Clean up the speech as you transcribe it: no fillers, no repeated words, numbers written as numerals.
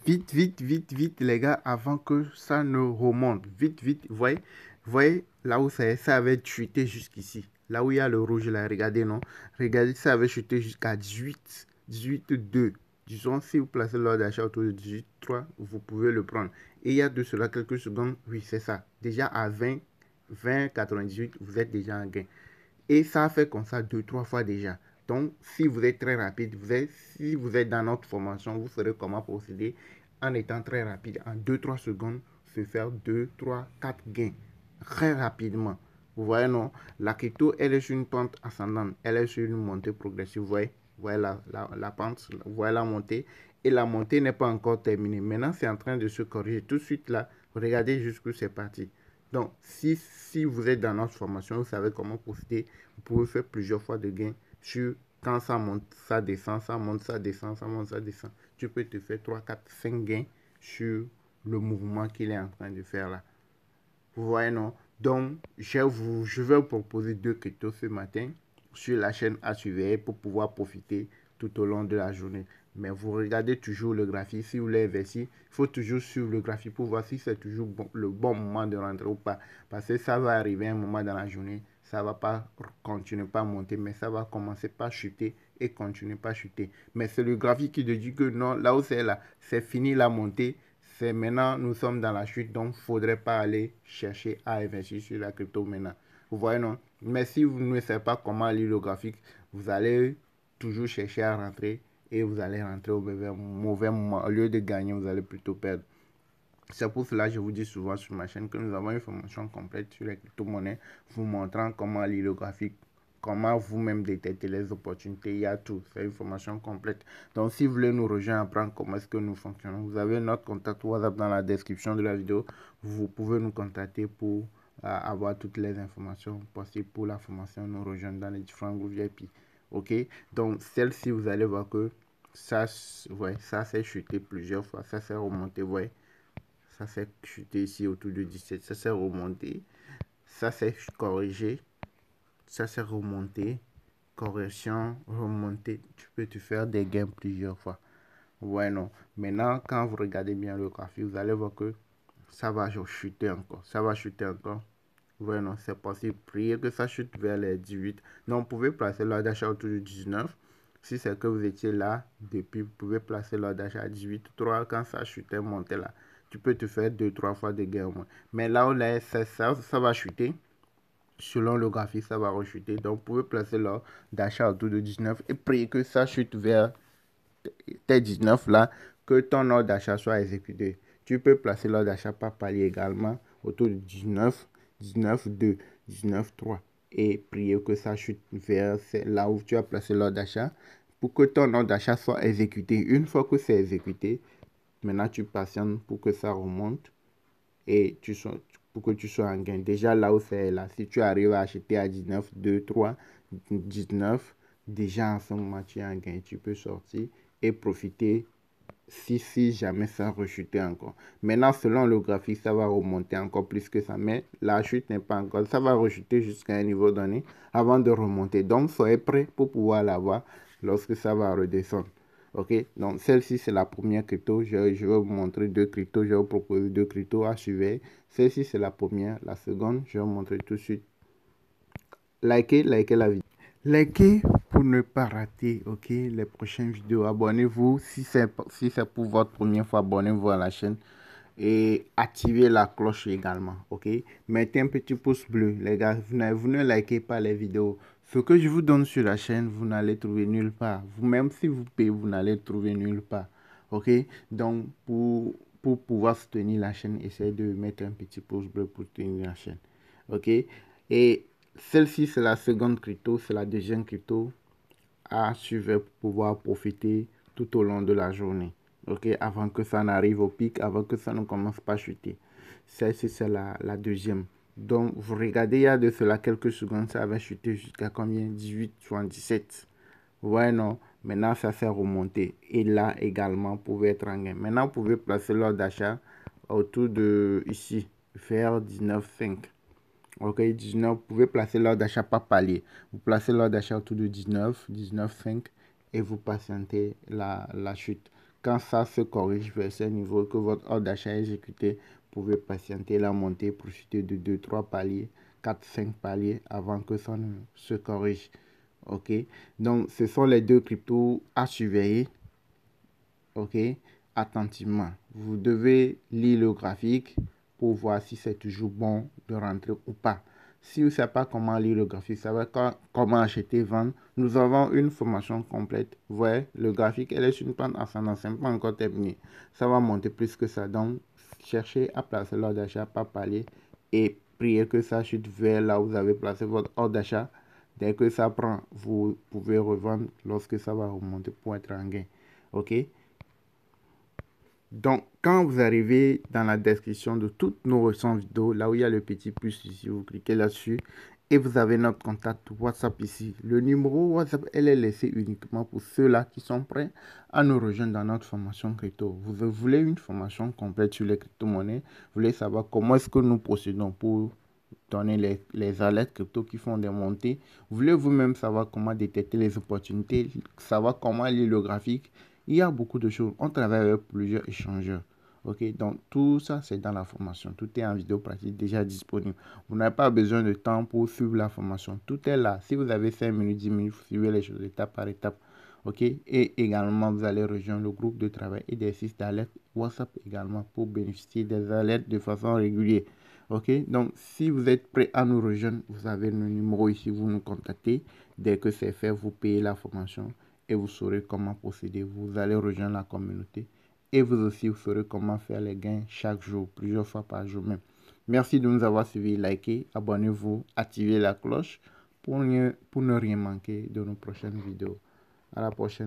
vite, vite, vite, vite, les gars, avant que ça ne remonte. Vite, vite, voyez, là où ça avait chuté jusqu'ici. Là où il y a le rouge, là, regardez, non? Regardez, ça avait chuté jusqu'à 18,2. Disons, si vous placez l'ordre d'achat autour de 18,3, vous pouvez le prendre. Et il y a de cela quelques secondes, oui, c'est ça. Déjà à 20,98, vous êtes déjà en gain. Et ça fait comme ça 2-3 fois déjà. Donc, si vous êtes très rapide, si vous êtes dans notre formation, vous saurez comment procéder en étant très rapide. En 2-3 secondes, se faire 2, 3, 4 gains très rapidement. Vous voyez, non? La crypto, elle est sur une pente ascendante. Elle est sur une montée progressive. Vous voyez la pente, vous voyez la montée. Et la montée n'est pas encore terminée. Maintenant, c'est en train de se corriger. Tout de suite là, regardez jusqu'où c'est parti. Donc, si vous êtes dans notre formation, vous savez comment procéder. Vous pouvez faire plusieurs fois de gains sur quand ça monte, ça descend, ça monte, ça descend, ça monte, ça descend. Tu peux te faire 3, 4, 5 gains sur le mouvement qu'il est en train de faire là. Vous voyez, non? Donc, je vais vous proposer 2 cryptos ce matin sur la chaîne à surveiller pour pouvoir profiter tout au long de la journée. Mais vous regardez toujours le graphique. Si vous voulez investir, il faut toujours suivre le graphique pour voir si c'est toujours le bon moment de rentrer ou pas. Parce que ça va arriver un moment dans la journée, ça ne va pas continuer par monter, mais ça va commencer par chuter et continuer par chuter. Mais c'est le graphique qui te dit que non, là où c'est là, c'est fini la montée. C'est maintenant, nous sommes dans la chute, donc il ne faudrait pas aller chercher à investir sur la crypto maintenant. Vous voyez, non? Mais si vous ne savez pas comment lire le graphique, vous allez toujours chercher à rentrer et vous allez rentrer au mauvais moment. Au lieu de gagner, vous allez plutôt perdre. C'est pour cela que je vous dis souvent sur ma chaîne que nous avons une formation complète sur les crypto-monnaies, vous montrant comment lire le graphique, comment vous-même détecter les opportunités. Il y a tout, c'est une formation complète. Donc si vous voulez nous rejoindre, apprendre comment est-ce que nous fonctionnons, vous avez notre contact WhatsApp dans la description de la vidéo. Vous pouvez nous contacter pour avoir toutes les informations possibles pour la formation, nous rejoindre dans les différents groupes VIP. Ok, donc celle-ci, vous allez voir que ça, ouais, ça s'est chuté plusieurs fois, ça s'est remonté, ouais. Ça s'est chuté ici autour de 17. Ça s'est remonté. Ça s'est corrigé. Ça s'est remonté. Correction, remonté. Tu peux te faire des gains plusieurs fois. Ouais, non. Maintenant, quand vous regardez bien le graphique, vous allez voir que ça va chuter encore. Ça va chuter encore. Ouais, non, c'est possible. Priez que ça chute vers les 18. Non, vous pouvez placer l'ordre d'achat autour de 19. Si c'est que vous étiez là depuis, vous pouvez placer l'ordre d'achat à 18,3 quand ça chutait, monter là. Tu peux te faire 2-3 fois de gain au moins. Mais là où là, ça va chuter. Selon le graphique, ça va rechuter. Donc, vous pouvez placer l'ordre d'achat autour de 19 et prier que ça chute vers tes 19 là, que ton ordre d'achat soit exécuté. Tu peux placer l'ordre d'achat par palier également autour de 19, 19,2, 19,3 et prier que ça chute vers là où tu as placé l'ordre d'achat pour que ton ordre d'achat soit exécuté. Une fois que c'est exécuté, maintenant tu patientes pour que ça remonte et pour que tu sois en gain. Déjà là où c'est là, si tu arrives à acheter à 19, 2, 3, 19, déjà en ce moment tu es en gain. Tu peux sortir et profiter si jamais ça rechutait encore. Maintenant, selon le graphique, ça va remonter encore plus que ça. Mais la chute n'est pas encore. Ça va rechuter jusqu'à un niveau donné avant de remonter. Donc, soyez prêts pour pouvoir l'avoir lorsque ça va redescendre. Ok, donc celle-ci c'est la première crypto. Je vais vous montrer 2 cryptos. Je vais vous proposer 2 cryptos à suivre. Celle-ci c'est la première. La seconde, je vais vous montrer tout de suite. Likez la vidéo. Likez pour ne pas rater, ok, les prochaines vidéos. Abonnez-vous si c'est pour votre première fois. Abonnez-vous à la chaîne et activez la cloche également, ok. Mettez un petit pouce bleu, les gars. Vous ne likez pas les vidéos. Ce que je vous donne sur la chaîne, vous n'allez trouver nulle part. Vous-même, si vous payez, vous n'allez trouver nulle part, ok. Donc, pour pouvoir soutenir la chaîne, essayez de mettre un petit pouce bleu pour soutenir la chaîne, ok. Et celle-ci, c'est la seconde crypto, c'est la deuxième crypto à suivre pour pouvoir profiter tout au long de la journée. Ok, avant que ça n'arrive au pic, avant que ça ne commence pas à chuter. Celle-ci, c'est la deuxième. Donc, vous regardez, il y a de cela quelques secondes, ça avait chuté jusqu'à combien? 18,77. Ouais, non. Maintenant, ça s'est remonté. Et là, également, vous pouvez être en gain. Maintenant, vous pouvez placer l'ordre d'achat autour de ici, vers 19,5. Ok, 19, vous pouvez placer l'ordre d'achat par palier. Vous placez l'ordre d'achat autour de 19, 19,5 et vous patientez la chute. Quand ça se corrige vers ce niveau que votre ordre d'achat est exécuté, vous pouvez patienter la montée, profiter de 2-3 paliers, 4-5 paliers avant que ça ne se corrige. Ok, donc ce sont les deux cryptos à surveiller. Ok, attentivement. Vous devez lire le graphique pour voir si c'est toujours bon de rentrer ou pas. Si vous ne savez pas comment lire le graphique, vous savez comment acheter, vendre, nous avons une formation complète. Vous voyez, le graphique, elle est sur une pente ascendante, ce n'est pas encore terminé. Ça va monter plus que ça. Donc, cherchez à placer l'ordre d'achat par palier et priez que ça chute vers là où vous avez placé votre ordre d'achat. Dès que ça prend, vous pouvez revendre lorsque ça va remonter pour être en gain. Ok? Donc, quand vous arrivez dans la description de toutes nos ressources vidéo, là où il y a le petit plus ici, vous cliquez là-dessus et vous avez notre contact WhatsApp ici. Le numéro WhatsApp, elle est laissée uniquement pour ceux-là qui sont prêts à nous rejoindre dans notre formation crypto. Vous voulez une formation complète sur les crypto-monnaies, vous voulez savoir comment est-ce que nous procédons pour donner les alertes crypto qui font des montées. Vous voulez vous-même savoir comment détecter les opportunités, savoir comment lire le graphique. Il y a beaucoup de choses. On travaille avec plusieurs échangeurs. Ok, donc tout ça, c'est dans la formation. Tout est en vidéo pratique déjà disponible. Vous n'avez pas besoin de temps pour suivre la formation. Tout est là. Si vous avez 5 minutes, 10 minutes, vous suivez les choses étape par étape. Ok, et également, vous allez rejoindre le groupe de travail et des systèmes d'alerte WhatsApp également pour bénéficier des alertes de façon régulière. Ok, donc si vous êtes prêt à nous rejoindre, vous avez le numéro ici, vous nous contactez. Dès que c'est fait, vous payez la formation et vous saurez comment procéder. Vous allez rejoindre la communauté et vous aussi, vous saurez comment faire les gains chaque jour, plusieurs fois par jour même. Merci de nous avoir suivis, likez, abonnez-vous, activez la cloche pour ne rien manquer de nos prochaines vidéos. À la prochaine.